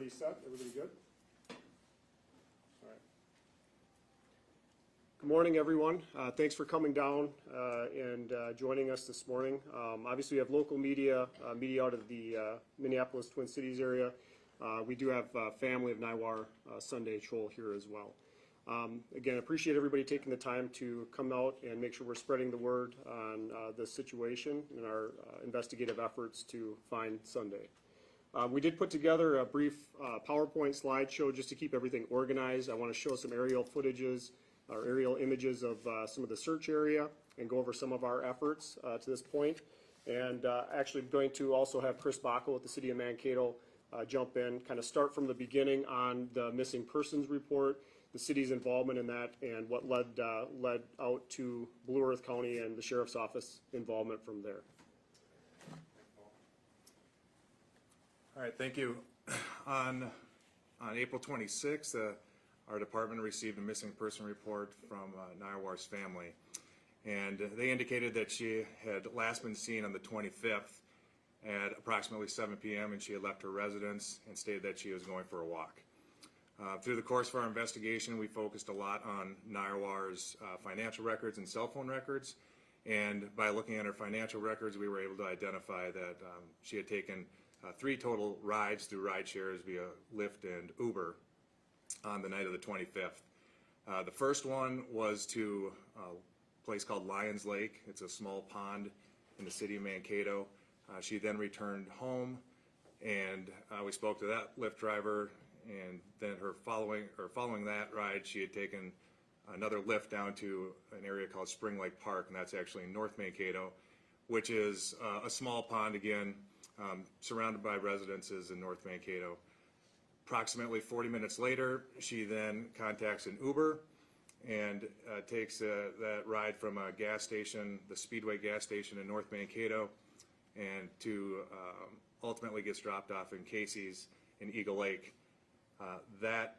Everybody set? Everybody good? All right. Good morning, everyone. Thanks for coming down and joining us this morning. Obviously, we have local media out of the Minneapolis Twin Cities area. We do have family of Nyawuor Chuol here as well. Again, appreciate everybody taking the time to come out and make sure we're spreading the word on the situation and our investigative efforts to find Sunday. We did put together a brief PowerPoint slideshow just to keep everything organized. I want to show some aerial footages or aerial images of some of the search area and go over some of our efforts to this point. And actually going to also have Chris Bacco with the City of Mankato jump in, kind of start from the beginning on the missing persons report, the city's involvement in that, and what led out to Blue Earth County and the Sheriff's Office involvement from there. All right, thank you. On April 26th, our department received a missing person report from Nyawuor's family, and they indicated that she had last been seen on the 25th at approximately 7 p.m. and she had left her residence and stated that she was going for a walk. Through the course of our investigation, we focused a lot on Nyawuor's financial records and cell phone records, and by looking at her financial records, we were able to identify that she had taken 3 total rides through ride shares via Lyft and Uber on the night of the 25th. The first one was to a place called Lions Lake. It's a small pond in the city of Mankato. She then returned home, and we spoke to that Lyft driver, and then following that ride, she had taken another Lyft down to an area called Spring Lake Park, and that's actually in North Mankato, which is a small pond again, surrounded by residences in North Mankato. Approximately 40 minutes later, she then contacts an Uber and takes that ride from a gas station, the Speedway gas station in North Mankato, and to ultimately gets dropped off in Casey's in Eagle Lake. That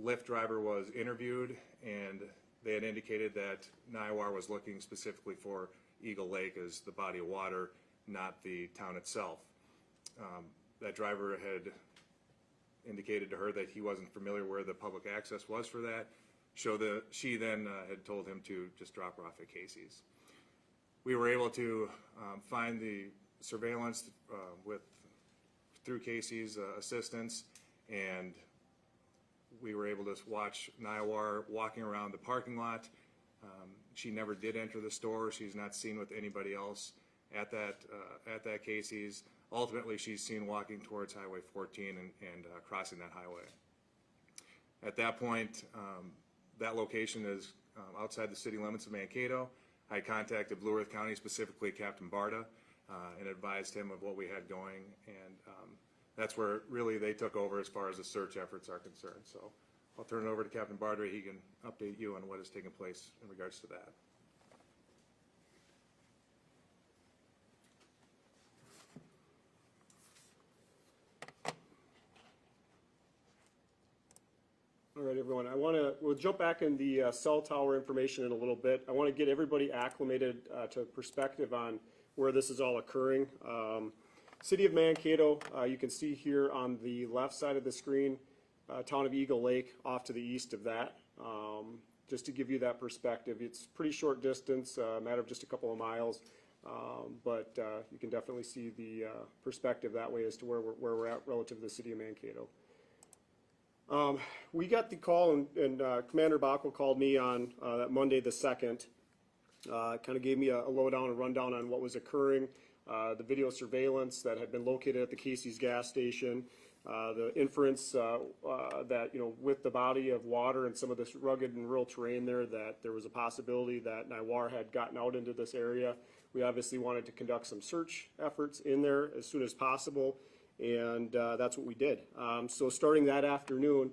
Lyft driver was interviewed, and they had indicated that Nyawuor was looking specifically for Eagle Lake as the body of water, not the town itself. That driver had indicated to her that he wasn't familiar where the public access was for that. She then had told him to just drop her off at Casey's. We were able to find the surveillance through Casey's assistance, and we were able to watch Nyawuor walking around the parking lot. She never did enter the store. She's not seen with anybody else at that Casey's. Ultimately, she's seen walking towards Highway 14 and crossing that highway. At that point, that location is outside the city limits of Mankato. I contacted Blue Earth County, specifically Captain Barta, and advised him of what we had going, and that's where really they took over as far as the search efforts are concerned. So I'll turn it over to Captain Barta. He can update you on what has taken place in regards to that. All right, everyone. We'll jump back in the cell tower information in a little bit. I want to get everybody acclimated to perspective on where this is all occurring. City of Mankato, you can see here on the left side of the screen, town of Eagle Lake off to the east of that. Just to give you that perspective, it's pretty short distance, a matter of just a couple of miles, but you can definitely see the perspective that way as to where we're at relative to the city of Mankato. We got the call, and Commander Bacco called me on that Monday the 2nd, kind of gave me a lowdown and rundown on what was occurring, the video surveillance that had been located at the Casey's gas station, the inference that, with the body of water and some of this rugged and rural terrain there, that there was a possibility that Nyawuor had gotten out into this area. We obviously wanted to conduct some search efforts in there as soon as possible, and that's what we did. So starting that afternoon,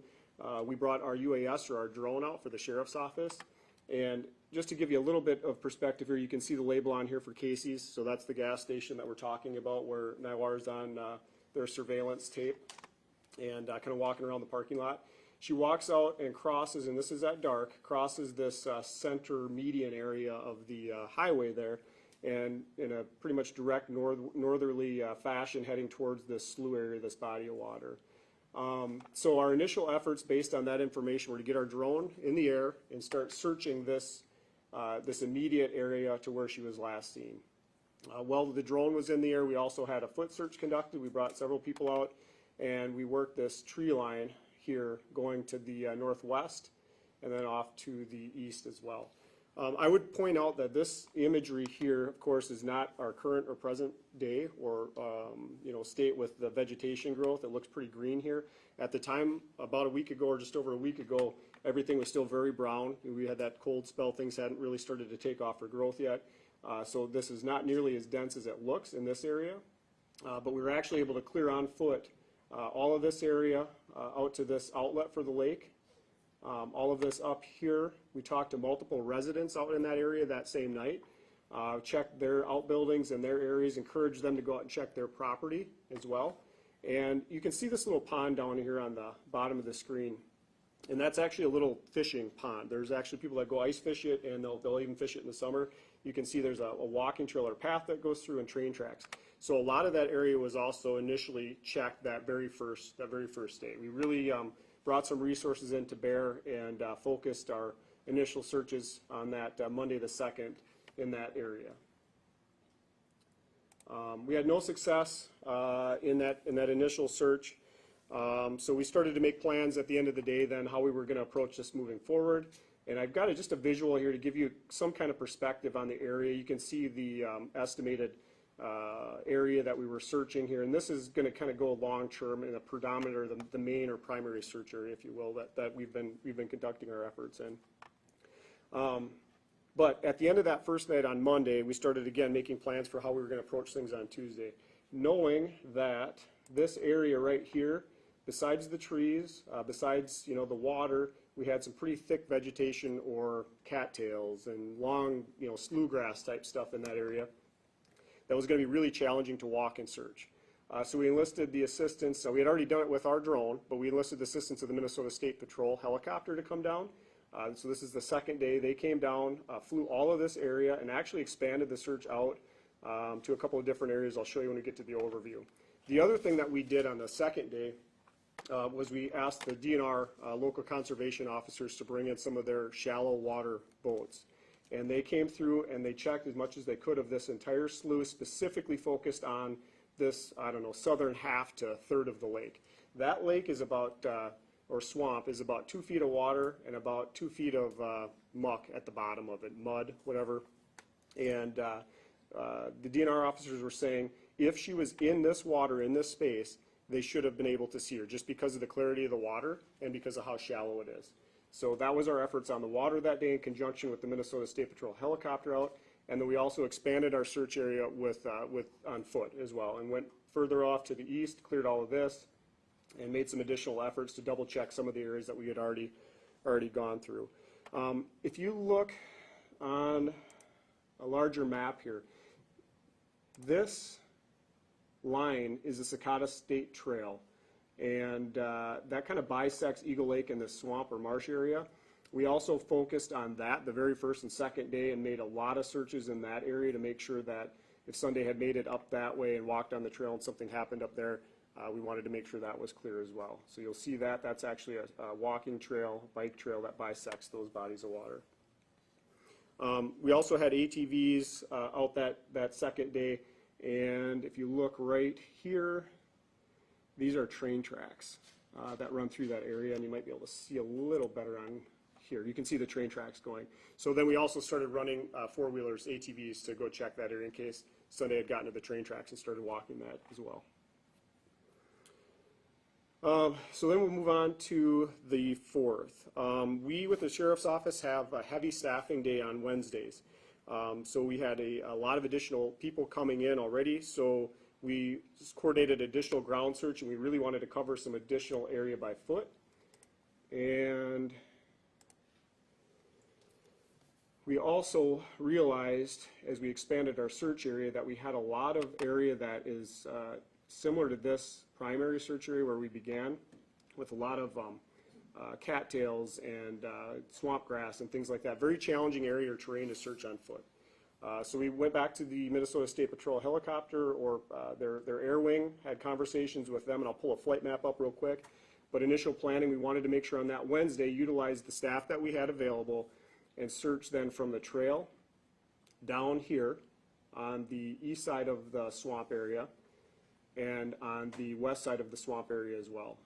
we brought our UAS, or our drone, out for the Sheriff's Office. And just to give you a little bit of perspective here, you can see the label on here for Casey's. So that's the gas station that we're talking about, where Nyawuor's on their surveillance tape and kind of walking around the parking lot. She walks out and crosses, and this is at dark, crosses this center median area of the highway there, and in a pretty much direct northerly fashion heading towards this slough area, this body of water. So our initial efforts based on that information were to get our drone in the air and start searching this immediate area to where she was last seen. While the drone was in the air, we also had a foot search conducted. We brought several people out, and we worked this tree line here going to the northwest and then off to the east as well. I would point out that this imagery here, of course, is not our current or present day or state with the vegetation growth. It looks pretty green here. At the time, about a week ago or just over a week ago, everything was still very brown. We had that cold spell. Things hadn't really started to take off for growth yet. So this is not nearly as dense as it looks in this area. But we were actually able to clear on foot all of this area out to this outlet for the lake. All of this up here, we talked to multiple residents out in that area that same night, checked their outbuildings and their areas, encouraged them to go out and check their property as well. And you can see this little pond down here on the bottom of the screen. And that's actually a little fishing pond. There's actually people that go ice fish it, and they'll even fish it in the summer. You can see there's a walking trail or path that goes through and train tracks. So a lot of that area was also initially checked that very first day. We really brought some resources in to bear and focused our initial searches on that Monday the 2nd in that area. We had no success in that initial search, so we started to make plans at the end of the day then how we were going to approach this moving forward. And I've got just a visual here to give you some kind of perspective on the area. You can see the estimated area that we were searching here, and this is going to kind of go long term in a predominant or the main or primary search area, if you will, that we've been conducting our efforts in. But at the end of that first night on Monday, we started again making plans for how we were going to approach things on Tuesday, knowing that this area right here, besides the trees, besides the water, we had some pretty thick vegetation or cattails and long slough grass type stuff in that area. That was going to be really challenging to walk and search. So we enlisted the assistance. We had already done it with our drone, but we enlisted the assistance of the Minnesota State Patrol helicopter to come down. So this is the second day. They came down, flew all of this area, and actually expanded the search out to a couple of different areas. I'll show you when we get to the overview. The other thing that we did on the second day was we asked the DNR local conservation officers to bring in some of their shallow water boats. And they came through and they checked as much as they could of this entire slough, specifically focused on this, southern half to a third of the lake. That lake is about, or swamp, is about 2 feet of water and about 2 feet of muck at the bottom of it, mud, whatever. And the DNR officers were saying if she was in this water, in this space, they should have been able to see her just because of the clarity of the water and because of how shallow it is. So that was our efforts on the water that day in conjunction with the Minnesota State Patrol helicopter out, and then we also expanded our search area on foot as well, and went further off to the east, cleared all of this, and made some additional efforts to double check some of the areas that we had already gone through. If you look on a larger map here, this line is the Sakata State Trail. And that kind of bisects Eagle Lake in the swamp or marsh area. We also focused on that the very first and second day and made a lot of searches in that area to make sure that if Sunday had made it up that way and walked on the trail and something happened up there, we wanted to make sure that was clear as well. So you'll see that. That's actually a walking trail, bike trail that bisects those bodies of water. We also had ATVs out that second day. And if you look right here, these are train tracks that run through that area, and you might be able to see a little better on here. You can see the train tracks going. So then we also started running four-wheelers, ATVs, to go check that area in case Sunday had gotten to the train tracks and started walking that as well. So then we'll move on to the 4th. We, with the Sheriff's Office, have a heavy staffing day on Wednesdays. So we had a lot of additional people coming in already. So we coordinated additional ground search, and we really wanted to cover some additional area by foot. And we also realized, as we expanded our search area, that we had a lot of area that is similar to this primary search area where we began, with a lot of cattails and swamp grass and things like that. Very challenging area or terrain to search on foot. So we went back to the Minnesota State Patrol helicopter, or their air wing, had conversations with them, and I'll pull a flight map up real quick. But initial planning, we wanted to make sure on that Wednesday, utilize the staff that we had available and search then from the trail down here on the east side of the swamp area and on the west side of the swamp area as well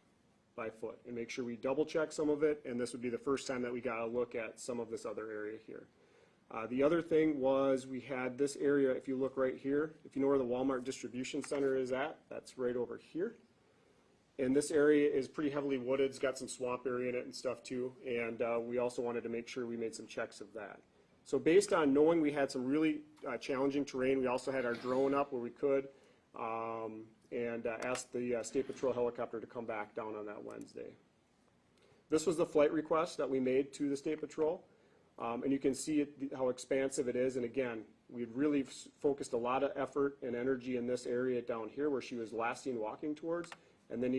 by foot, and make sure we double check some of it, and this would be the first time that we got a look at some of this other area here. The other thing was we had this area, if you look right here, if you know where the Walmart distribution center is at, that's right over here. And this area is pretty heavily wooded, it's got some swamp area in it and stuff too, and we also wanted to make sure we made some checks of that. So based on knowing we had some really challenging terrain, we also had our drone up where we could, and asked the State Patrol helicopter to come back down on that Wednesday. This was the flight request that we made to the State Patrol, and you can see how expansive it is, and again, we'd really focused a lot of effort and energy in this area down here where she was last seen walking towards, and then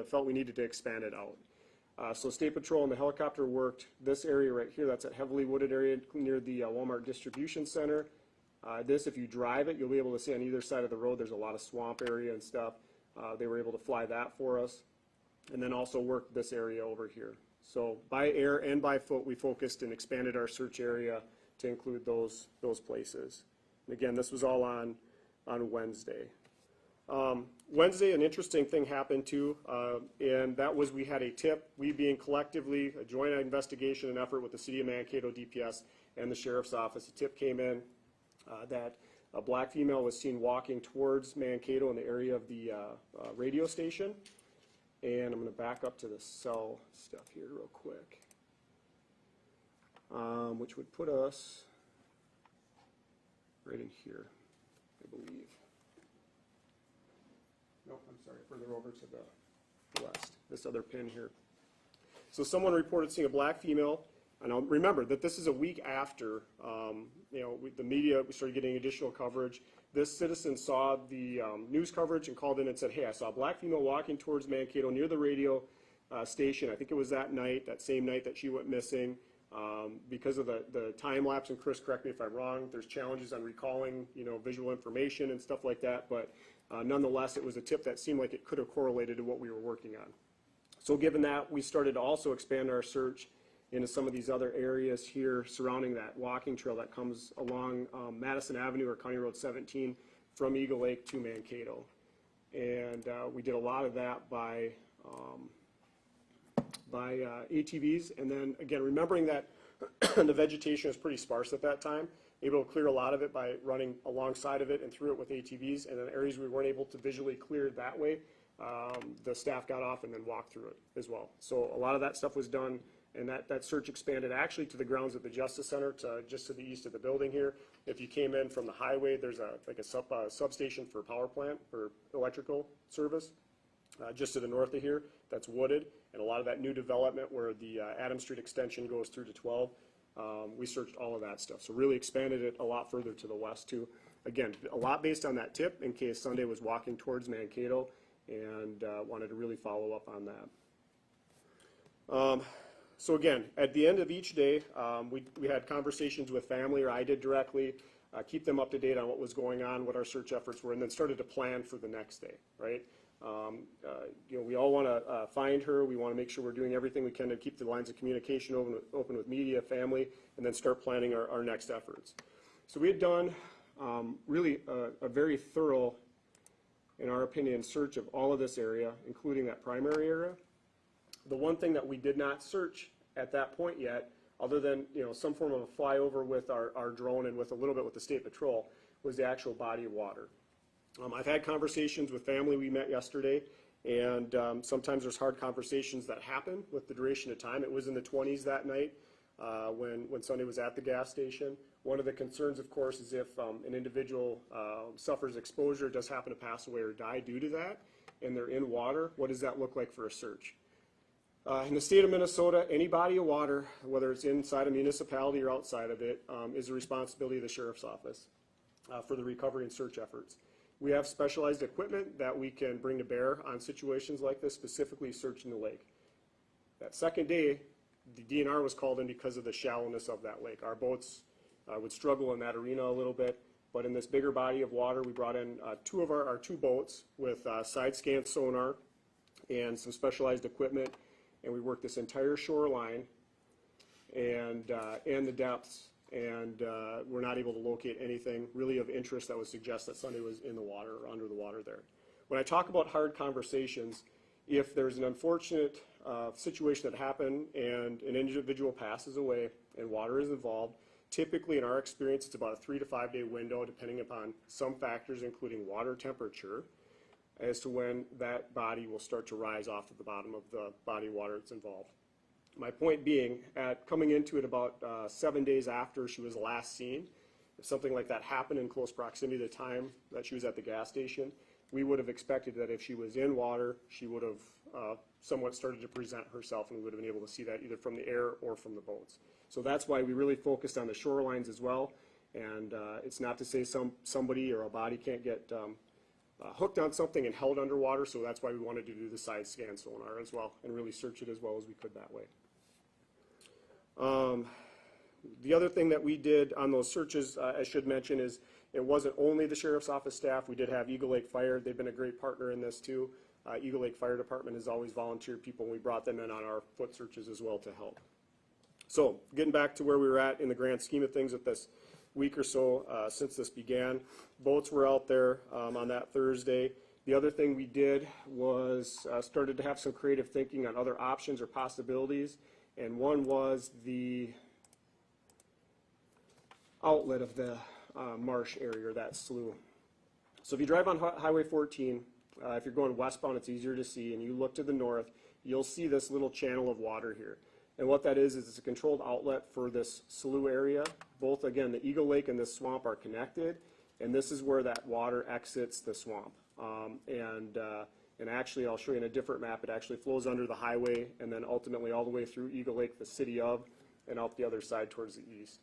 felt we needed to expand it out. So State Patrol and the helicopter worked this area right here. That's a heavily wooded area near the Walmart distribution center. If you drive it, you'll be able to see on either side of the road there's a lot of swamp area and stuff. They were able to fly that for us, and then also work this area over here. So by air and by foot, we focused and expanded our search area to include those places. And again, this was all on Wednesday. Wednesday, an interesting thing happened too, and that was we had a tip, we being collectively a joint investigation and effort with the City of Mankato DPS and the Sheriff's Office. A tip came in that a black female was seen walking towards Mankato in the area of the radio station. And I'm going to back up to the cell stuff here real quick, which would put us right in here, I believe. Nope, I'm sorry, further over to the west, this other pin here. So someone reported seeing a black female, and I'll remember that this is a week after, the media, we started getting additional coverage. This citizen saw the news coverage and called in and said, hey, I saw a black female walking towards Mankato near the radio station. I think it was that night, that same night that she went missing. Because of the time lapse, and Chris, correct me if I'm wrong, there's challenges on recalling, visual information and stuff like that, but nonetheless, it was a tip that seemed like it could have correlated to what we were working on. So given that, we started to also expand our search into some of these other areas here surrounding that walking trail that comes along Madison Avenue or County Road 17 from Eagle Lake to Mankato. And we did a lot of that by ATVs, and then again, remembering that the vegetation was pretty sparse at that time, able to clear a lot of it by running alongside of it and through it with ATVs, and then areas we weren't able to visually clear that way, the staff got off and then walked through it as well. So a lot of that stuff was done, and that search expanded actually to the grounds at the Justice Center, just to the east of the building here. If you came in from the highway, there's a substation for power plant for electrical service. Just to the north of here, that's wooded, and a lot of that new development where the Adams Street extension goes through to 12, we searched all of that stuff. So really expanded it a lot further to the west too. Again, a lot based on that tip in case Sunday was walking towards Mankato, and wanted to really follow up on that. So again, at the end of each day, we had conversations with family, or I did directly, keep them up to date on what was going on, what our search efforts were, and then started to plan for the next day, right? We all want to find her. We want to make sure we're doing everything we can to keep the lines of communication open with media, family, and then start planning our next efforts. So we had done really a very thorough, in our opinion, search of all of this area, including that primary area. The one thing that we did not search at that point yet, other than some form of a flyover with our drone and with a little bit with the State Patrol, was the actual body of water. I've had conversations with family we met yesterday, and sometimes there's hard conversations that happen with the duration of time. It was in the 20s that night when Sunday was at the gas station. One of the concerns, of course, is if an individual suffers exposure, does happen to pass away or die due to that, and they're in water, what does that look like for a search? In the state of Minnesota, any body of water, whether it's inside a municipality or outside of it, is the responsibility of the Sheriff's Office for the recovery and search efforts. We have specialized equipment that we can bring to bear on situations like this, specifically searching the lake. That second day, the DNR was called in because of the shallowness of that lake. Our boats, would struggle in that arena a little bit. But in this bigger body of water, we brought in two of our two boats with side scan sonar and some specialized equipment, and we worked this entire shoreline and the depths, and we're not able to locate anything really of interest that would suggest that somebody was in the water or under the water there. When I talk about hard conversations, if there's an unfortunate situation that happened and an individual passes away and water is involved, typically in our experience it's about a 3 to 5 day window depending upon some factors including water temperature as to when that body will start to rise off of the bottom of the body of water that's involved. My point being, at coming into it about 7 days after she was last seen, if something like that happened in close proximity to the time that she was at the gas station, we would have expected that if she was in water, she would have somewhat started to present herself, and we would have been able to see that either from the air or from the boats. So that's why we really focused on the shorelines as well, and it's not to say somebody or a body can't get hooked on something and held underwater, so that's why we wanted to do the side scan sonar as well and really search it as well as we could that way. The other thing that we did on those searches, I should mention, is it wasn't only the Sheriff's Office staff. We did have Eagle Lake Fire. They've been a great partner in this too. Eagle Lake Fire Department has always volunteered people, and we brought them in on our foot searches as well to help. So getting back to where we were at in the grand scheme of things with this week or so since this began, boats were out there on that Thursday. The other thing we did was started to have some creative thinking on other options or possibilities, and one was the outlet of the marsh area, or that slough. So if you drive on Highway 14, if you're going westbound, it's easier to see, and you look to the north, you'll see this little channel of water here. And what that is it's a controlled outlet for this slough area. Both, again, the Eagle Lake and this swamp are connected, and this is where that water exits the swamp. And actually, I'll show you in a different map, it actually flows under the highway and then ultimately all the way through Eagle Lake, the city of, and out the other side towards the east.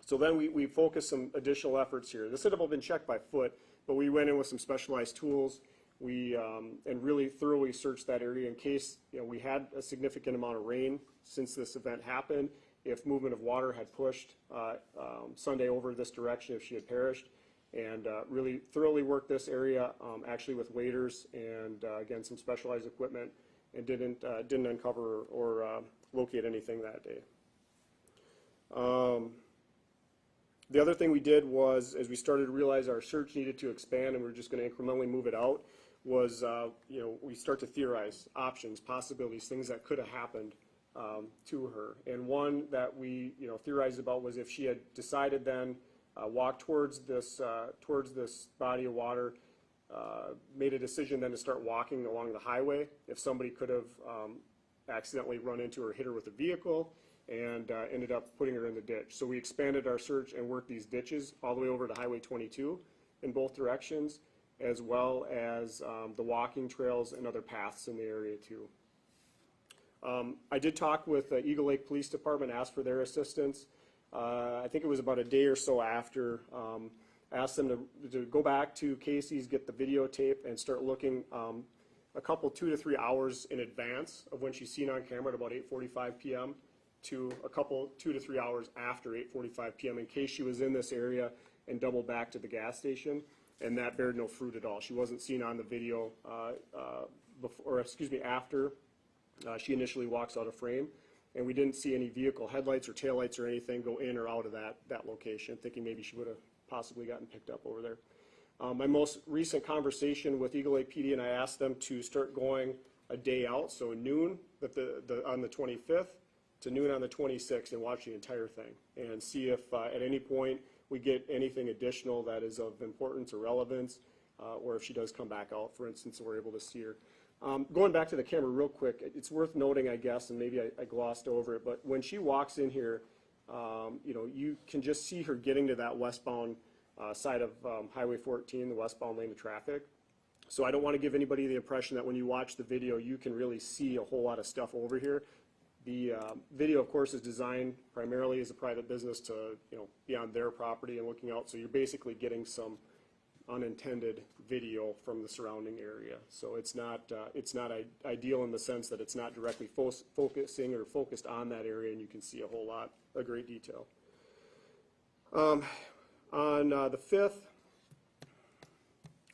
So then we focused some additional efforts here. This had all been checked by foot, but we went in with some specialized tools. We and really thoroughly searched that area in case we had a significant amount of rain since this event happened. If movement of water had pushed Sunday over this direction, if she had perished, and really thoroughly worked this area actually with waders and again some specialized equipment, and didn't uncover or locate anything that day. The other thing we did was, as we started to realize our search needed to expand and we were just going to incrementally move it out, was we start to theorize options, possibilities, things that could have happened to her. And one that we theorized about was if she had decided then walk towards this body of water, made a decision then to start walking along the highway, if somebody could have accidentally run into her, hit her with a vehicle, and ended up putting her in the ditch. So we expanded our search and worked these ditches all the way over to Highway 22 in both directions, as well as the walking trails and other paths in the area too. I did talk with the Eagle Lake Police Department, asked for their assistance. I think it was about a day or so after, asked them to go back to Casey's, get the videotape, and start looking a couple 2 to 3 hours in advance of when she's seen on camera at about 8:45 p.m. to a couple 2 to 3 hours after 8:45 p.m. in case she was in this area and doubled back to the gas station, and that bared no fruit at all. She wasn't seen on the video after she initially walks out of frame, and we didn't see any vehicle headlights or taillights or anything go in or out of that location, thinking maybe she would have possibly gotten picked up over there. My most recent conversation with Eagle Lake PD, and I asked them to start going a day out, so noon on the 25th to noon on the 26th, and watch the entire thing and see if at any point we get anything additional that is of importance or relevance, or if she does come back out, for instance, and we're able to see her. Going back to the camera real quick, it's worth noting, I guess, and maybe I glossed over it, but when she walks in here, you can just see her getting to that westbound side of Highway 14, the westbound lane of traffic. So I don't want to give anybody the impression that when you watch the video, you can really see a whole lot of stuff over here. The video, of course, is designed primarily as a private business to be on their property and looking out. So you're basically getting some unintended video from the surrounding area. So it's not ideal in the sense that it's not directly focusing or focused on that area, and you can see a great detail. On the 5th,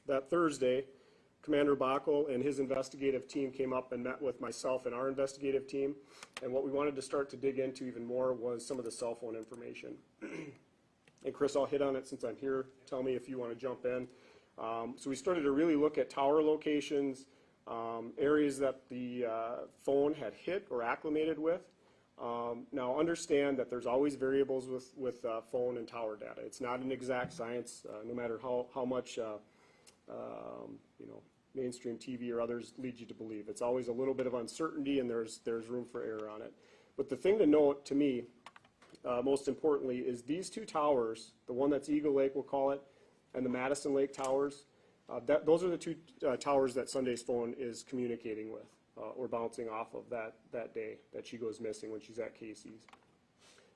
that Thursday, Commander Bockel and his investigative team came up and met with myself and our investigative team. And what we wanted to start to dig into even more was some of the cell phone information. And Chris, I'll hit on it since I'm here. Tell me if you want to jump in. So we started to really look at tower locations, areas that the phone had hit or acclimated with. Now understand that there's always variables with phone and tower data. It's not an exact science, no matter how much mainstream TV or others lead you to believe. It's always a little bit of uncertainty, and there's room for error on it. But the thing to note to me, most importantly, is these two towers, the one that's Eagle Lake, we'll call it, and the Madison Lake towers, those are the two towers that Sunday's phone is communicating with or bouncing off of that day that she goes missing when she's at Casey's.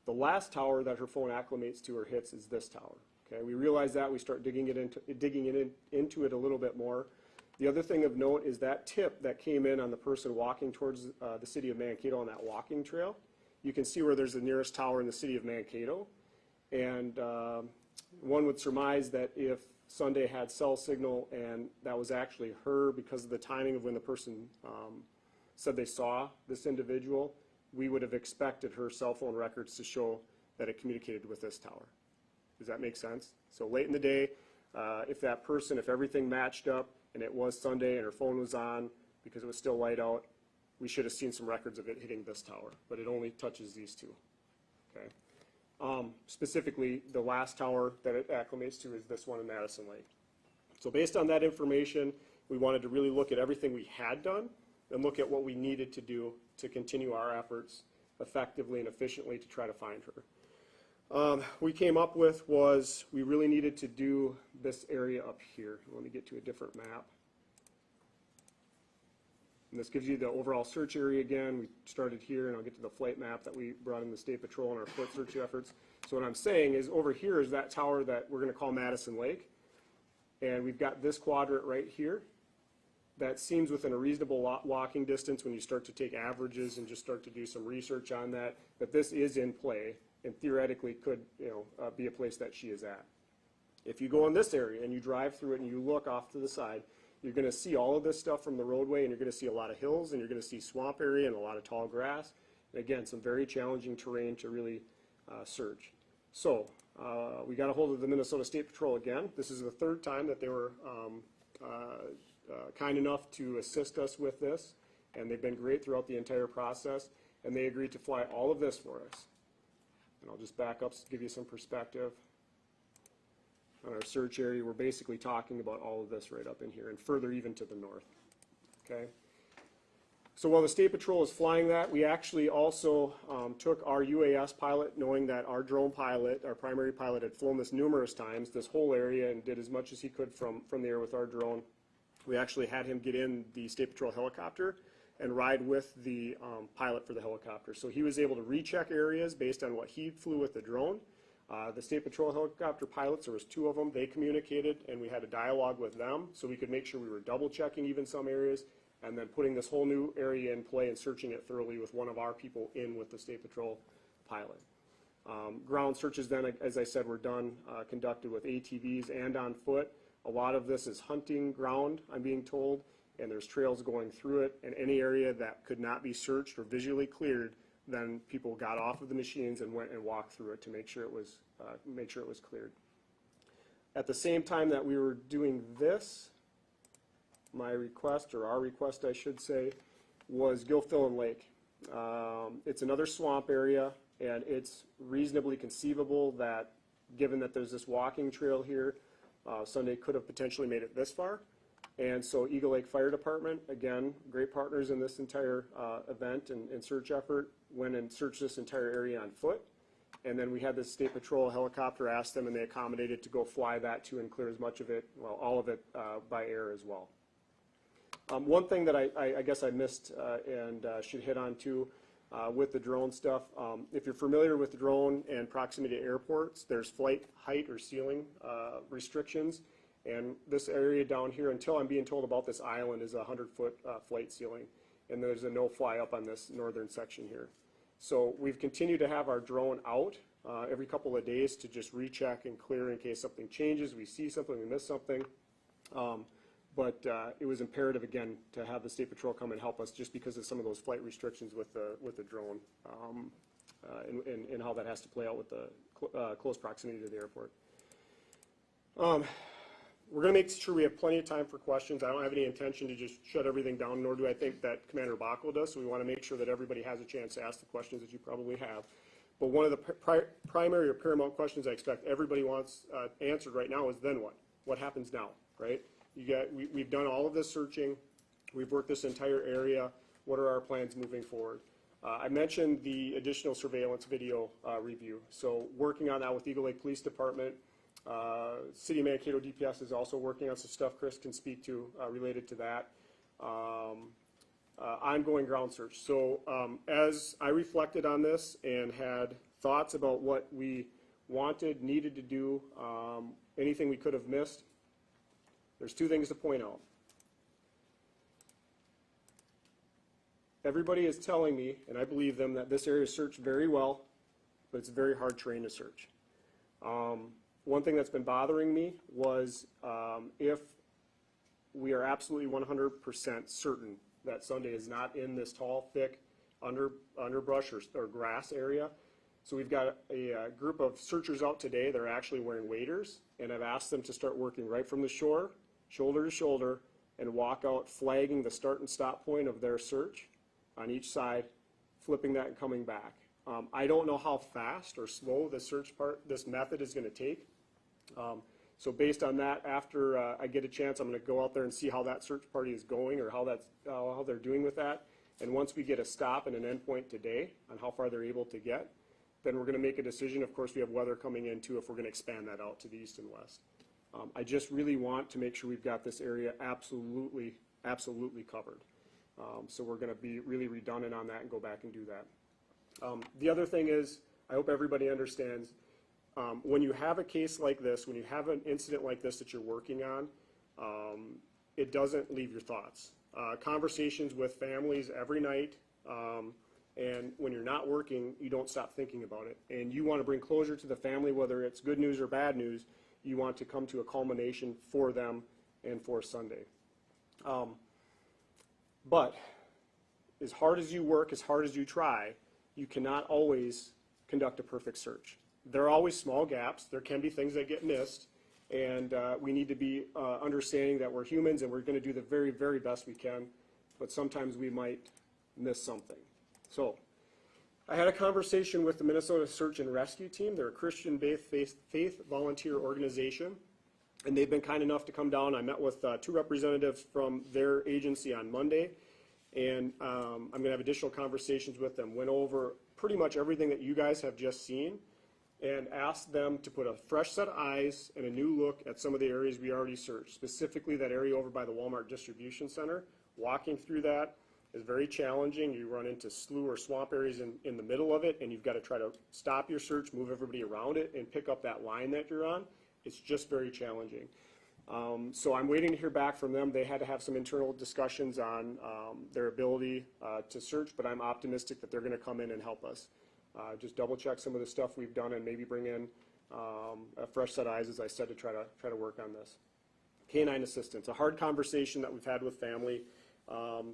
The last tower that her phone acclimates to or hits is this tower. Okay, we realize that, we start digging into it a little bit more. The other thing of note is that tip that came in on the person walking towards the city of Mankato on that walking trail. You can see where there's the nearest tower in the city of Mankato. And one would surmise that if Sunday had cell signal and that was actually her because of the timing of when the person said they saw this individual, we would have expected her cell phone records to show that it communicated with this tower. Does that make sense? So late in the day, if everything matched up and it was Sunday and her phone was on because it was still light out, we should have seen some records of it hitting this tower, but it only touches these two. Okay. Specifically, the last tower that it acclimates to is this one in Madison Lake. So based on that information, we wanted to really look at everything we had done and look at what we needed to do to continue our efforts effectively and efficiently to try to find her. We came up with was we really needed to do this area up here. Let me get to a different map. And this gives you the overall search area again. We started here, and I'll get to the flight map that we brought in the State Patrol and our foot search efforts. So what I'm saying is over here is that tower that we're going to call Madison Lake. And we've got this quadrant right here that seems within a reasonable walking distance when you start to take averages and just start to do some research on that this is in play and theoretically could be a place that she is at. If you go in this area and you drive through it and you look off to the side, you're going to see all of this stuff from the roadway, and you're going to see a lot of hills, and you're going to see swamp area and a lot of tall grass. And again, some very challenging terrain to really search. So we got a hold of the Minnesota State Patrol again. This is the third time that they were kind enough to assist us with this, and they've been great throughout the entire process, and they agreed to fly all of this for us. And I'll just back up to give you some perspective. On our search area, we're basically talking about all of this right up in here and further even to the north. Okay. So while the State Patrol is flying that, we actually also took our UAS pilot, knowing that our drone pilot, our primary pilot, had flown this numerous times, this whole area, and did as much as he could from the air with our drone. We actually had him get in the State Patrol helicopter and ride with the pilot for the helicopter. So he was able to recheck areas based on what he flew with the drone. The State Patrol helicopter pilots, there was two of them, they communicated, and we had a dialogue with them so we could make sure we were double checking even some areas and then putting this whole new area in play and searching it thoroughly with one of our people in with the State Patrol pilot. Ground searches then, as I said, were done, conducted with ATVs and on foot. A lot of this is hunting ground, I'm being told, and there's trails going through it, and any area that could not be searched or visually cleared, then people got off of the machines and went and walked through it to make sure it was cleared. At the same time that we were doing this, my request, or our request I should say, was Gilfillan Lake. It's another swamp area, and it's reasonably conceivable that given that there's this walking trail here, Sunday could have potentially made it this far. And so Eagle Lake Fire Department, again, great partners in this entire event and search effort, went and searched this entire area on foot. And then we had the State Patrol helicopter, asked them, and they accommodated to go fly that too and clear as much of it, well, all of it by air as well. One thing that I guess I missed and should hit on too with the drone stuff, if you're familiar with the drone and proximity to airports, there's flight height or ceiling restrictions. And this area down here, until I'm being told about this island, is a 100-foot flight ceiling. And there's a no-fly up on this northern section here. So we've continued to have our drone out every couple of days to just recheck and clear in case something changes, we see something, we miss something. But it was imperative, again, to have the State Patrol come and help us just because of some of those flight restrictions with the drone and how that has to play out with the close proximity to the airport. We're going to make sure we have plenty of time for questions. I don't have any intention to just shut everything down, nor do I think that Commander Bacco does, so we want to make sure that everybody has a chance to ask the questions that you probably have. But one of the primary or paramount questions I expect everybody wants answered right now is then what? What happens now, right? We've done all of this searching. We've worked this entire area. What are our plans moving forward? I mentioned the additional surveillance video review. So working on that with Eagle Lake Police Department. City of Mankato DPS is also working on some stuff Chris can speak to related to that. Ongoing ground search. So as I reflected on this and had thoughts about what we wanted, needed to do, anything we could have missed, there's two things to point out. Everybody is telling me, and I believe them, that this area is searched very well, but it's a very hard terrain to search. One thing that's been bothering me was if we are absolutely 100% certain that Sunday is not in this tall, thick underbrush or grass area. So we've got a group of searchers out today. They're actually wearing waders, and I've asked them to start working right from the shore, shoulder to shoulder, and walk out flagging the start and stop point of their search on each side, flipping that and coming back. I don't know how fast or slow this method is going to take. So based on that, after I get a chance, I'm going to go out there and see how that search party is going or how they're doing with that. And once we get a stop and an end point today on how far they're able to get, then we're going to make a decision. Of course, we have weather coming in too if we're going to expand that out to the east and west. I just really want to make sure we've got this area absolutely covered. So we're going to be really redundant on that and go back and do that. The other thing is, I hope everybody understands, when you have a case like this, when you have an incident like this that you're working on, it doesn't leave your thoughts. Conversations with families every night, and when you're not working, you don't stop thinking about it. And you want to bring closure to the family, whether it's good news or bad news. You want to come to a culmination for them and for Sunday. But as hard as you work, as hard as you try, you cannot always conduct a perfect search. There are always small gaps. There can be things that get missed, and we need to be understanding that we're humans and we're going to do the very, very best we can, but sometimes we might miss something. So I had a conversation with the Minnesota Search and Rescue Team. They're a Christian faith volunteer organization, and they've been kind enough to come down. I met with two representatives from their agency on Monday, and I'm going to have additional conversations with them. Went over pretty much everything that you guys have just seen and asked them to put a fresh set of eyes and a new look at some of the areas we already searched, specifically that area over by the Walmart Distribution Center. Walking through that is very challenging. You run into slough or swamp areas in the middle of it, and you've got to try to stop your search, move everybody around it, and pick up that line that you're on. It's just very challenging. So I'm waiting to hear back from them. They had to have some internal discussions on their ability to search, but I'm optimistic that they're going to come in and help us. Just double check some of the stuff we've done and maybe bring in a fresh set of eyes, as I said, to try to work on this. Canine assistance, a hard conversation that we've had with family.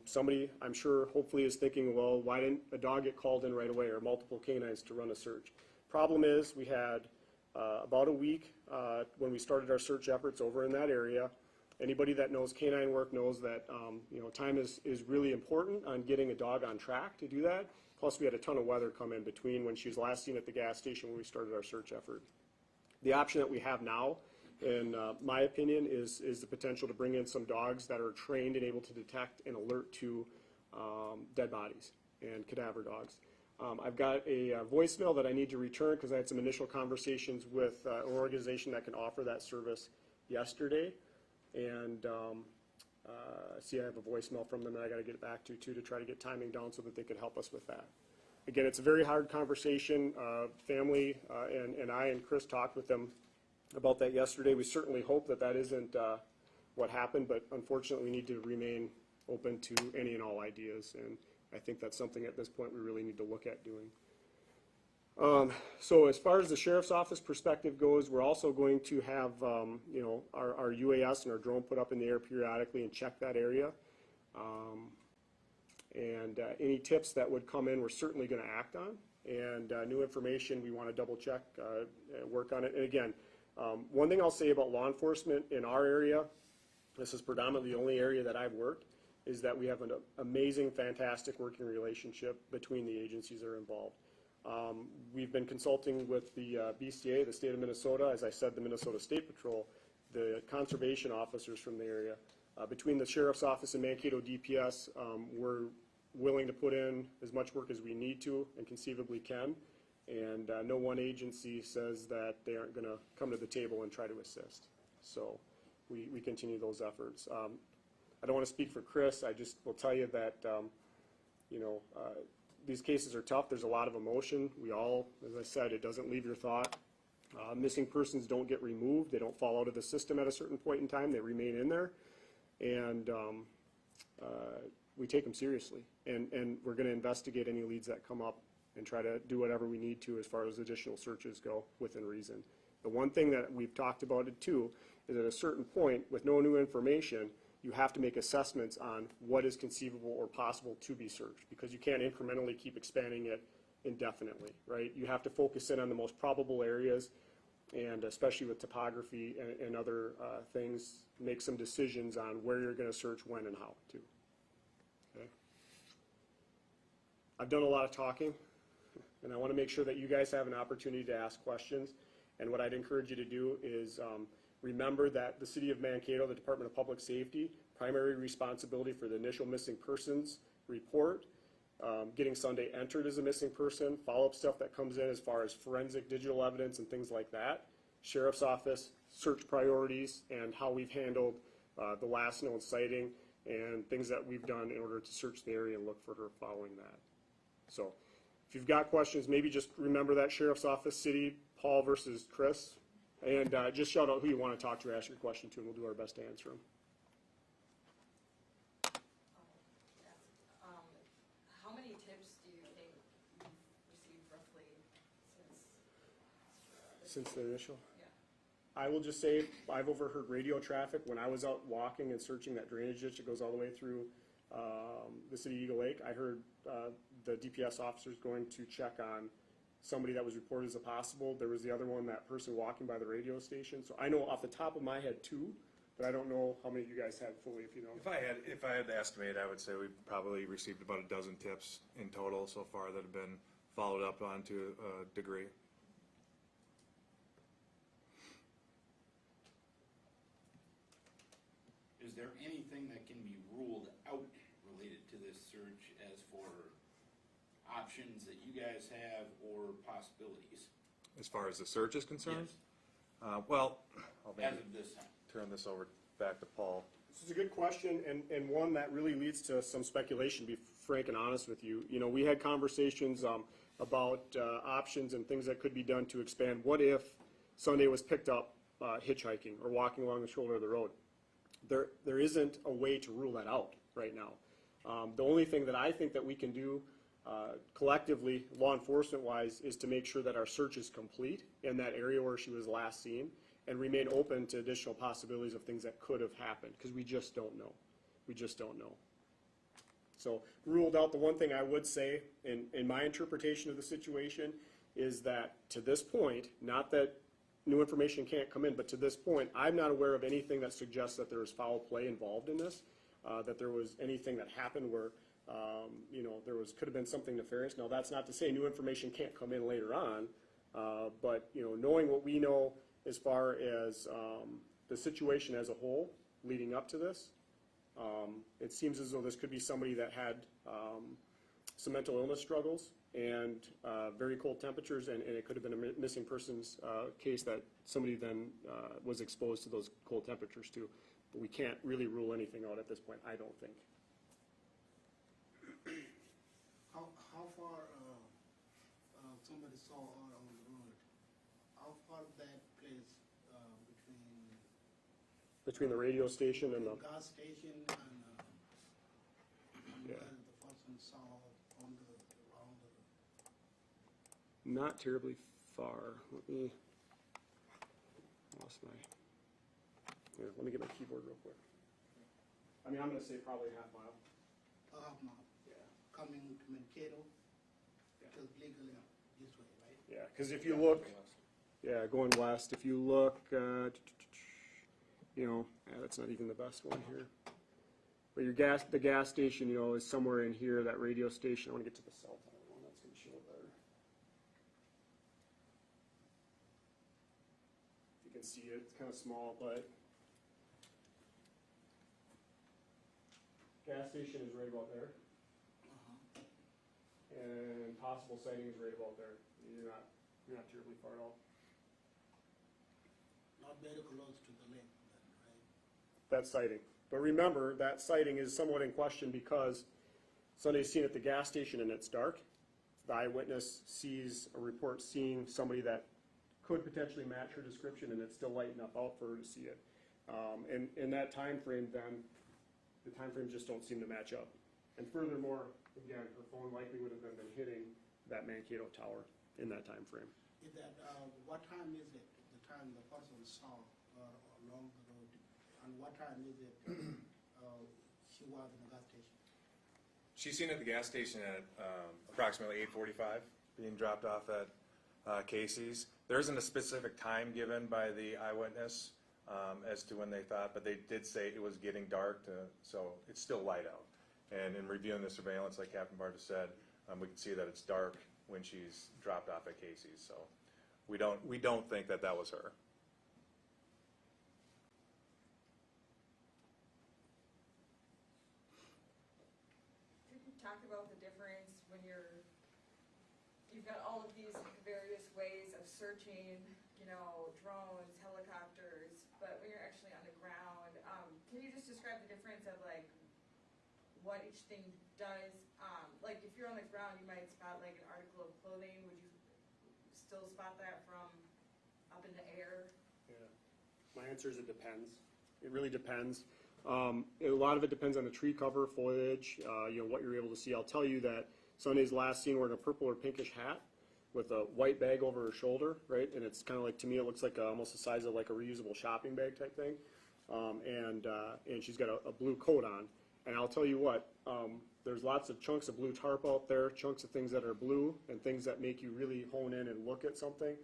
Somebody, I'm sure, hopefully is thinking, well, why didn't a dog get called in right away or multiple canines to run a search? Problem is, we had about a week when we started our search efforts over in that area. Anybody that knows canine work knows that time is really important on getting a dog on track to do that. Plus, we had a ton of weather come in between when she was last seen at the gas station when we started our search effort. The option that we have now, in my opinion, is the potential to bring in some dogs that are trained and able to detect and alert to dead bodies and cadaver dogs. I've got a voicemail that I need to return because I had some initial conversations with an organization that can offer that service yesterday. And see, I have a voicemail from them that I got to get back to try to get timing down so that they could help us with that. Again, it's a very hard conversation. Family and I and Chris talked with them about that yesterday. We certainly hope that that isn't what happened, but unfortunately we need to remain open to any and all ideas. And I think that's something at this point we really need to look at doing. So as far as the sheriff's office perspective goes, we're also going to have, you know, our UAS and our drone put up in the air periodically and check that area. And any tips that would come in, we're certainly going to act on. And new information, we want to double check, work on it. And again, one thing I'll say about law enforcement in our area, this is predominantly the only area that I've worked, is that we have an amazing, fantastic working relationship between the agencies that are involved. We've been consulting with the BCA, the state of Minnesota, as I said, the Minnesota State Patrol, the conservation officers from the area. Between the Sheriff's Office and Mankato DPS, we're willing to put in as much work as we need to and conceivably can. And no one agency says that they aren't going to come to the table and try to assist. So we continue those efforts. I don't want to speak for Chris. I just will tell you that, you know, these cases are tough. There's a lot of emotion. We all, as I said, it doesn't leave your thought. Missing persons don't get removed. They don't fall out of the system at a certain point in time. They remain in there. And we take them seriously. And we're going to investigate any leads that come up and try to do whatever we need to as far as additional searches go within reason. The one thing that we've talked about it too is at a certain point with no new information, you have to make assessments on what is conceivable or possible to be searched, because you can't incrementally keep expanding it indefinitely, right? You have to focus in on the most probable areas, and especially with topography and other things, make some decisions on where you're going to search, when, and how too. Okay. I've done a lot of talking, and I want to make sure that you guys have an opportunity to ask questions. And what I'd encourage you to do is remember that the City of Mankato, the Department of Public Safety, primary responsibility for the initial missing persons report, getting Sunday entered as a missing person, follow-up stuff that comes in as far as forensic digital evidence and things like that, Sheriff's Office, search priorities, and how we've handled the last known sighting and things that we've done in order to search the area and look for her following that. So if you've got questions, maybe just remember that Sheriff's Office, City, Paul versus Chris, and just shout out who you want to talk to or ask your question to, and we'll do our best to answer them. How many tips do you think you've received roughly Since the initial? Yeah. I will just say I've overheard radio traffic when I was out walking and searching that drainage ditch that goes all the way through the city of Eagle Lake. I heard the DPS officers going to check on somebody that was reported as a possible. There was the other one, that person walking by the radio station. So I know off the top of my head 2, but I don't know how many you guys had fully, if you know. If I had to estimate, I would say we've probably received about a dozen tips in total so far that have been followed up on to a degree. Is there anything that can be ruled out related to this search as for options that you guys have or possibilities? As far as the search is concerned? Yes. Well, I'll As maybe of this time. turn this over back to Paul. This is a good question, and one that really leads to some speculation, to be frank and honest with you. You know, we had conversations about options and things that could be done to expand. What if Sunday was picked up hitchhiking or walking along the shoulder of the road? There isn't a way to rule that out right now. The only thing that I think that we can do collectively, law enforcement-wise, is to make sure that our search is complete in that area where she was last seen, and remain open to additional possibilities of things that could have happened, because we just don't know. We just don't know. So ruled out, the one thing I would say in my interpretation of the situation is that to this point, not that new information can't come in, but to this point, I'm not aware of anything that suggests that there was foul play involved in this, that there was anything that happened where you know, could have been something nefarious. Now, that's not to say new information can't come in later on, but you know, knowing what we know as far as the situation as a whole leading up to this, it seems as though this could be somebody that had some mental illness struggles and very cold temperatures, and it could have been a missing persons case that somebody then was exposed to those cold temperatures too. But we can't really rule anything out at this point, I don't think. How far somebody saw her on the road? How far that place Between the radio station and the gas station and Yeah. where the person saw on the, around the, Not terribly far. Let me get my keyboard real quick. I mean, I'm gonna say probably half mile. half mile, Yeah. coming to Mankato, Yeah. to legally this way, right? Yeah, because if you look, yeah, going west, if you look, that's not even the best one here. But the gas station, is somewhere in here, that radio station. I want to get to the cell tower one, that's going to show it better. You can see it, it's kind of small, but gas station is right about there. And possible sighting is right about there. You're not terribly far at all. Not very close to the lake, then, right? That sighting. But remember, that sighting is somewhat in question because Sunday's seen at the gas station and it's dark. The eyewitness sees a report seeing somebody that could potentially match her description and it's still light enough out for her to see it. And in that time frame, then, the time frames just don't seem to match up. And furthermore, again, her phone likely would have been hitting that Mankato tower in that time frame. Is that, what time is it, the time the person saw along the road? And what time is it she was in the gas station? She's seen at the gas station at approximately 8:45, being dropped off at Casey's. There isn't a specific time given by the eyewitness as to when they thought, but they did say it was getting dark, so it's still light out. And in reviewing the surveillance, like Captain Barta said, we can see that it's dark when she's dropped off at Casey's. So we don't think that was her. Could you talk about the difference when you've got all of these various ways of searching, drones, helicopters, but when you're actually on the ground, can you just describe the difference of like what each thing does? Like if you're on the ground, you might spot like an article of clothing. Would you still spot that from up in the air? Yeah. My answer is it depends. It really depends. A lot of it depends on the tree cover, foliage, what you're able to see. I'll tell you that Sunday's last seen wearing a purple or pinkish hat with a white bag over her shoulder, right? And it's kind of like, to me, it looks like almost the size of like a reusable shopping bag type thing. And she's got a blue coat on. And I'll tell you what, there's lots of chunks of blue tarp out there, chunks of things that are blue, and things that make you really hone in and look at something,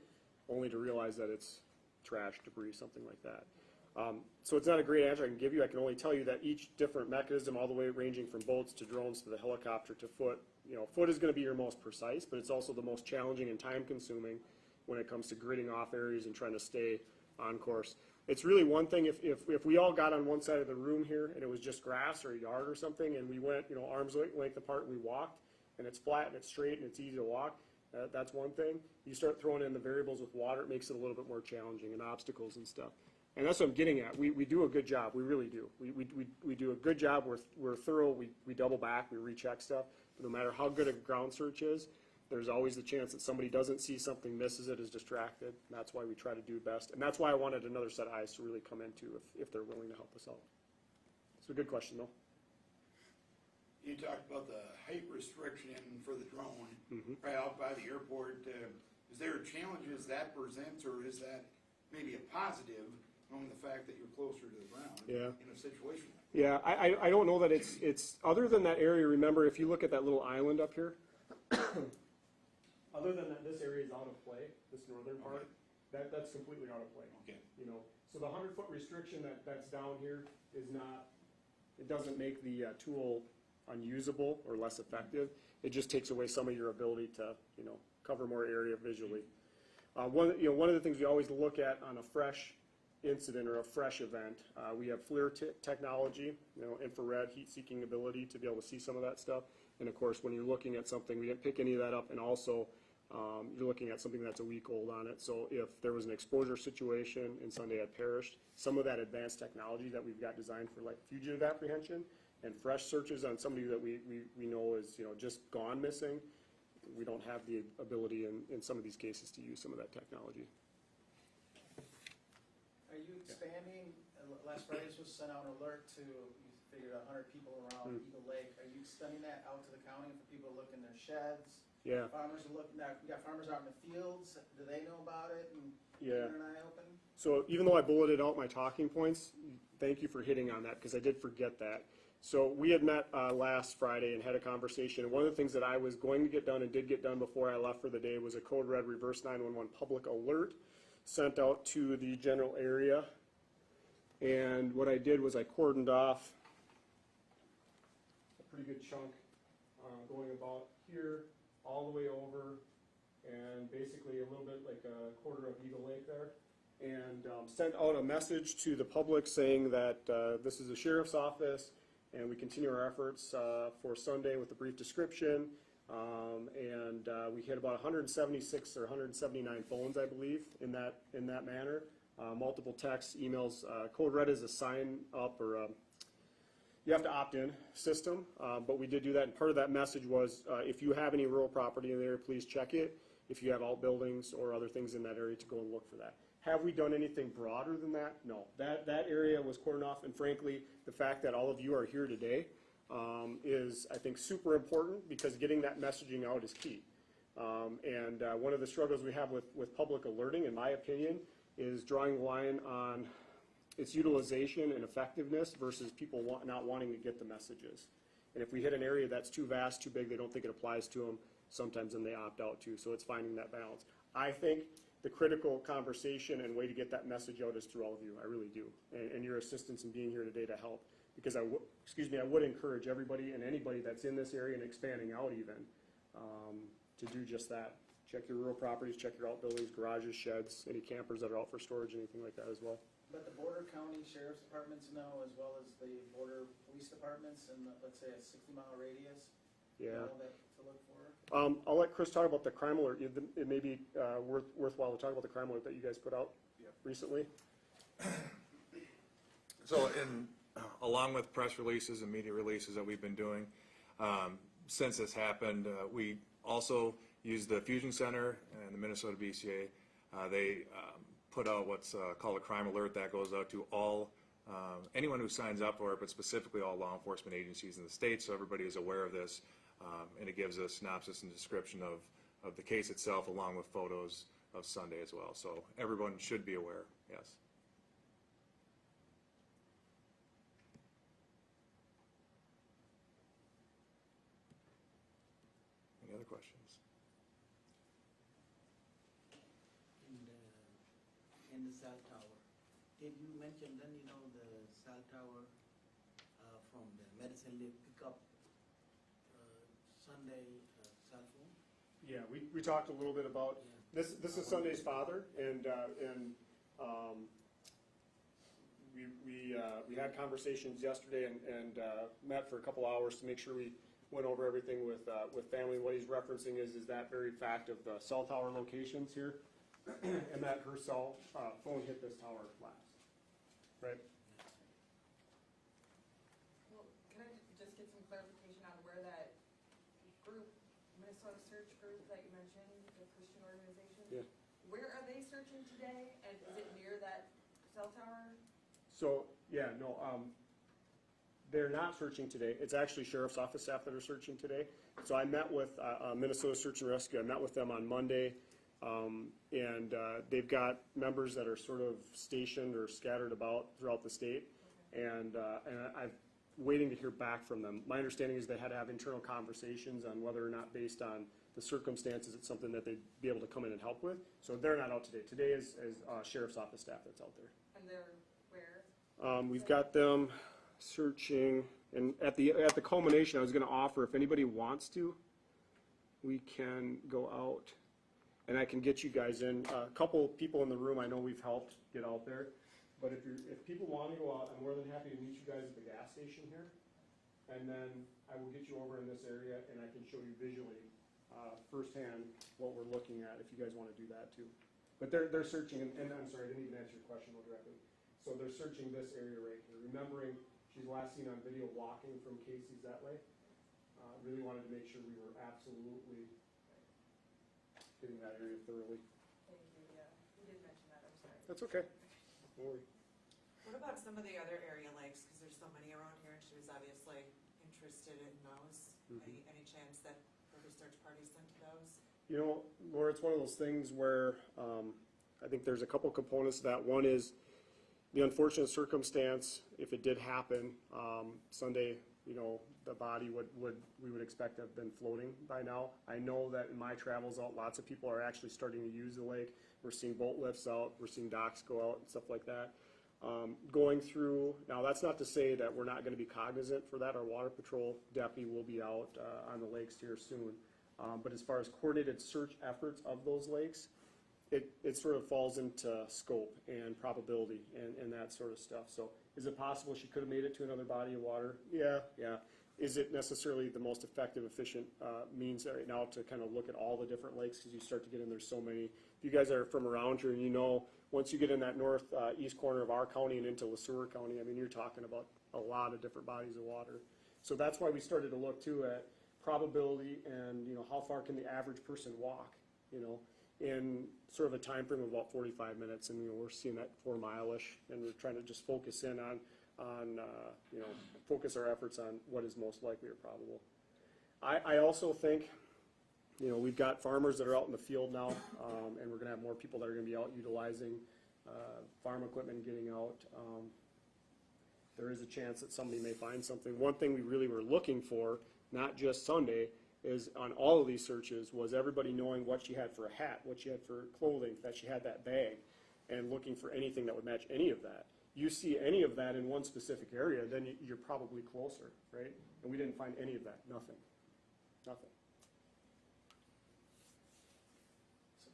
only to realize that it's trash, debris, something like that. So it's not a great answer I can give you. I can only tell you that each different mechanism, all the way ranging from boats to drones to the helicopter to foot, foot is going to be your most precise, but it's also the most challenging and time-consuming when it comes to gridding off areas and trying to stay on course. It's really one thing if we all got on one side of the room here and it was just grass or a yard or something and we went arm's length apart and we walked and it's flat and it's straight and it's easy to walk, that's one thing. You start throwing in the variables with water, it makes it a little bit more challenging and obstacles and stuff. And that's what I'm getting at. We do a good job. We really do. We do a good job. We're thorough. We double back. We recheck stuff. But no matter how good a ground search is, there's always the chance that somebody doesn't see something, misses it, is distracted. And that's why we try to do best. And that's why I wanted another set of eyes to really come into if they're willing to help us out. It's a good question, though. You talked about the height restriction for the drone, right out by the airport. Is there challenges that presents, or is that maybe a positive, knowing the fact that you're closer to the ground in a situation like that? Yeah, I don't know that it's other than that area. Remember, if you look at that little island up here, other than that, this area is out of play. This northern part, that's completely out of play. Okay. So the 100-foot restriction that's down here is not. It doesn't make the tool unusable or less effective. It just takes away some of your ability to cover more area visually. One of the things we always look at on a fresh incident or a fresh event, we have FLIR technology, infrared heat-seeking ability to be able to see some of that stuff. And of course, when you're looking at something, we didn't pick any of that up, and also you're looking at something that's a week old on it. So if there was an exposure situation and Sunday had perished, some of that advanced technology that we've got designed for like fugitive apprehension and fresh searches on somebody that we know is just gone missing, we don't have the ability in some of these cases to use some of that technology. Are you expanding, last Friday was sent out an alert to figured 100 people around Eagle Lake. Are you extending that out to the county for people to look in their sheds? Yeah. Farmers are looking, you got farmers out in the fields, do they know about it and Yeah. keeping an eye open? So even though I bulleted out my talking points, thank you for hitting on that, because I did forget that. So we had met last Friday and had a conversation, and one of the things that I was going to get done and did get done before I left for the day was a code red reverse 911 public alert sent out to the general area. And what I did was I cordoned off a pretty good chunk going about here, all the way over, and basically a little bit like a quarter of Eagle Lake there. And sent out a message to the public saying that this is the sheriff's office, and we continue our efforts for Sunday with a brief description. We hit about 176 or 179 phones, I believe, in that manner. Multiple texts, emails. Code Red is a sign up or you have to opt in system, but we did do that. And part of that message was if you have any rural property in there, please check it. If you have outbuildings or other things in that area, to go and look for that. Have we done anything broader than that? No. That area was cordoned off, and frankly, the fact that all of you are here today is, I think, super important, because getting that messaging out is key. One of the struggles we have with public alerting, in my opinion, is drawing the line on its utilization and effectiveness versus people not wanting to get the messages. And if we hit an area that's too vast, too big, they don't think it applies to them, sometimes then they opt out too. So it's finding that balance. I think the critical conversation and way to get that message out is through all of you. I really do. And your assistance in being here today to help. Because I would encourage everybody and anybody that's in this area and expanding out even to do just that. Check your rural properties, check your outbuildings, garages, sheds, any campers that are out for storage, anything like that as well. But the border county sheriff's departments know, as well as the border police departments in, let's say, a 60-mile radius? Yeah. Know that to look for? I'll let Chris talk about the crime alert. It may be worthwhile to talk about the crime alert that you guys put out recently. So along with press releases and media releases that we've been doing, since this happened, we also used the Fusion Center and the Minnesota BCA. They put out what's called a crime alert that goes out to all, anyone who signs up for it, but specifically all law enforcement agencies in the state, so everybody is aware of this. And it gives a synopsis and description of the case itself, along with photos of Sunday as well. So everyone should be aware, yes. Any other questions? In the cell tower, did you mention then, the cell tower from the Medicine Lake pickup Sunday cell phone? Yeah, we talked a little bit about, this is Sunday's father, and we had conversations yesterday and met for a couple hours to make sure we went over everything with family. What he's referencing is that very fact of the cell tower locations here, and that her cell phone hit this tower last, right? Well, can I just get some clarification on where that group, Minnesota Search Group that you mentioned, the Christian organization? Yeah. Where are they searching today, and is it near that cell tower? So, yeah, no, they're not searching today. It's actually Sheriff's Office staff that are searching today. So I met with Minnesota Search and Rescue. I met with them on Monday. They've got members that are sort of stationed or scattered about throughout the state. And I'm waiting to hear back from them. My understanding is they had to have internal conversations on whether or not, based on the circumstances, it's something that they'd be able to come in and help with. So they're not out today. Today is Sheriff's Office staff that's out there. And they're where? We've got them searching, and at the culmination, I was going to offer, if anybody wants to, we can go out, and I can get you guys in. A couple people in the room I know we've helped get out there, but if people want to go out, I'm more than happy to meet you guys at the gas station here, and then I will get you over in this area, and I can show you visually, firsthand, what we're looking at, if you guys want to do that too. But they're searching, and I'm sorry, I didn't even answer your question more directly. So they're searching this area right here. Remembering, she's last seen on video walking from Casey's that way. Really wanted to make sure we were absolutely hitting that area thoroughly. Thank you, yeah. You did mention that, I'm sorry. That's okay. Don't worry. What about some of the other area lakes, because there's so many around here in she was obviously interested in those. Any chance that her research party's sent to those? You know, Laura, it's one of those things where I think there's a couple components to that. One is the unfortunate circumstance, if it did happen, Sunday, you know, the body we would expect to have been floating by now. I know that in my travels out, lots of people are actually starting to use the lake. We're seeing boat lifts out, we're seeing docks go out and stuff like that. Going through, now that's not to say that we're not gonna be cognizant for that. Our water patrol deputy will be out on the lakes here soon. But as far as coordinated search efforts of those lakes, it sort of falls into scope and probability and that sort of stuff. So is it possible she could have made it to another body of water? Yeah. Is it necessarily the most effective, efficient means right now to kind of look at all the different lakes, because you start to get in, there's so many. If you guys are from around here and you know, once you get in that northeast corner of our county and into LeSueur County, I mean, you're talking about a lot of different bodies of water. So that's why we started to look too at probability and, you know, how far can the average person walk, you know, in sort of a time frame of about 45 minutes. And, you know, we're seeing that 4 mile-ish, and we're trying to just focus in on you know, focus our efforts on what is most likely or probable. I also think, you know, we've got farmers that are out in the field now, and we're gonna have more people that are gonna be out utilizing farm equipment and getting out. There is a chance that somebody may find something. One thing we really were looking for, not just Sunday, is on all of these searches, was everybody knowing what she had for a hat, what she had for clothing, that she had that bag, and looking for anything that would match any of that. You see any of that in one specific area, then you're probably closer, right? And we didn't find any of that, nothing. So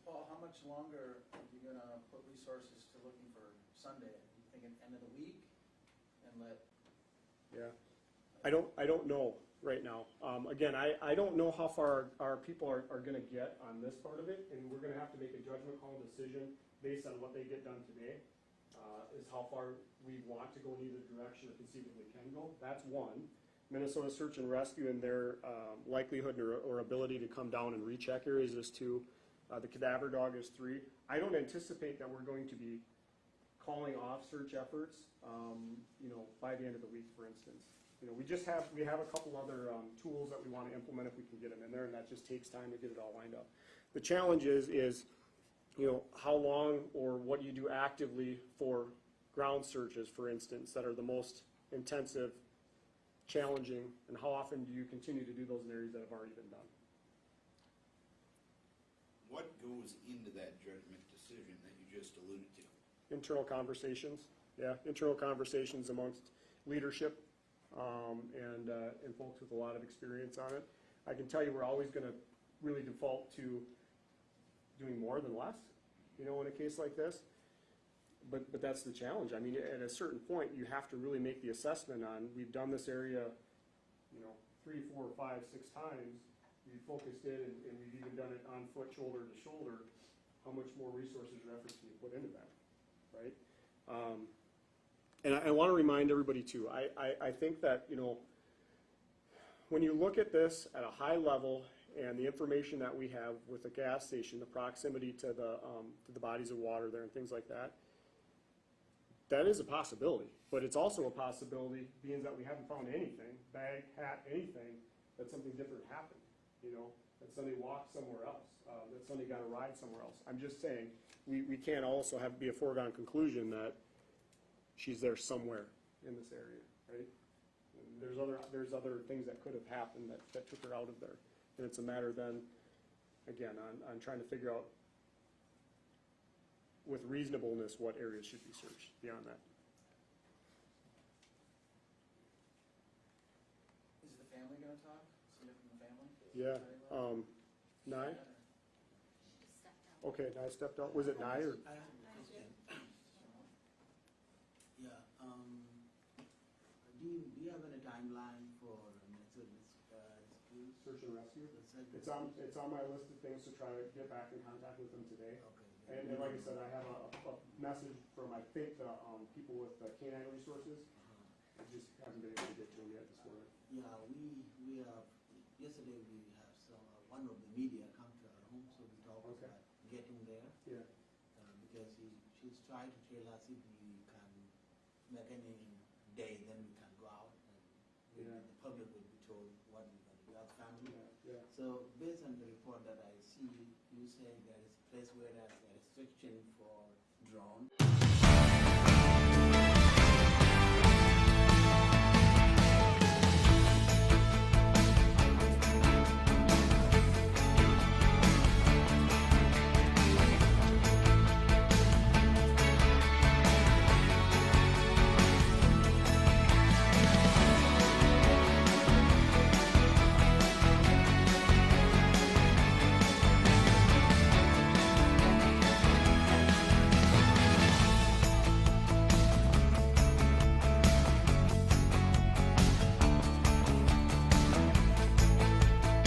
Paul, how much longer are you gonna put resources to looking for Sunday? You thinking end of the week and let? Yeah, I don't know right now. Again, I don't know how far our people are gonna get on this part of it, and we're gonna have to make a judgment call decision based on what they get done today. Is how far we want to go in either direction or conceivably can go. That's one. Minnesota Search and Rescue and their likelihood or ability to come down and recheck areas is 2. The cadaver dog is 3. I don't anticipate that we're going to be calling off search efforts, you know, by the end of the week, for instance. You know, we have a couple other tools that we want to implement if we can get them in there, and that just takes time to get it all lined up. The challenge is, you know, how long or what do you do actively for ground searches, for instance, that are the most intensive, challenging, and how often do you continue to do those in areas that have already been done? What goes into that judgment decision that you just alluded to? Internal conversations, internal conversations amongst leadership and folks with a lot of experience on it. I can tell you we're always going to really default to doing more than less, you know, in a case like this. But that's the challenge. I mean, at a certain point, you have to really make the assessment on, we've done this area, you know, 3, 4, 5, 6 times. We've focused in and we've even done it on foot, shoulder to shoulder. How much more resources or efforts can you put into that, right? And I want to remind everybody too, I think that, you know, when you look at this at a high level and the information that we have with the gas station, the proximity to the bodies of water there and things like that, that is a possibility. But it's also a possibility, being that we haven't found anything, bag, hat, anything, that something different happened, you know, that somebody walked somewhere else, that somebody got a ride somewhere else. I'm just saying, we can't also be a foregone conclusion that she's there somewhere in this area, right? And there's other things that could have happened that took her out of there. And it's a matter then, again, on trying to figure out with reasonableness what areas should be searched beyond that. Is the family gonna talk? Somebody from the family? Yeah, Nye? Okay, Nye stepped out. Was it Nye or? I have a question. Yeah, do you have any timeline for Minnesota schools? Search and rescue? Search and It's on my list of things to try to get back in contact with them today. Okay. And like I said, I have a message from, I think, the people with the canine resources. I just haven't been able to get to them yet this morning. Yeah, we yesterday we have one of the media come to our home, so we talked Okay. about getting there. Yeah. Because she's trying to tell us if we can make any day, then we can go out and So based on the report that I see, you saying there is place where there's a restriction for drone.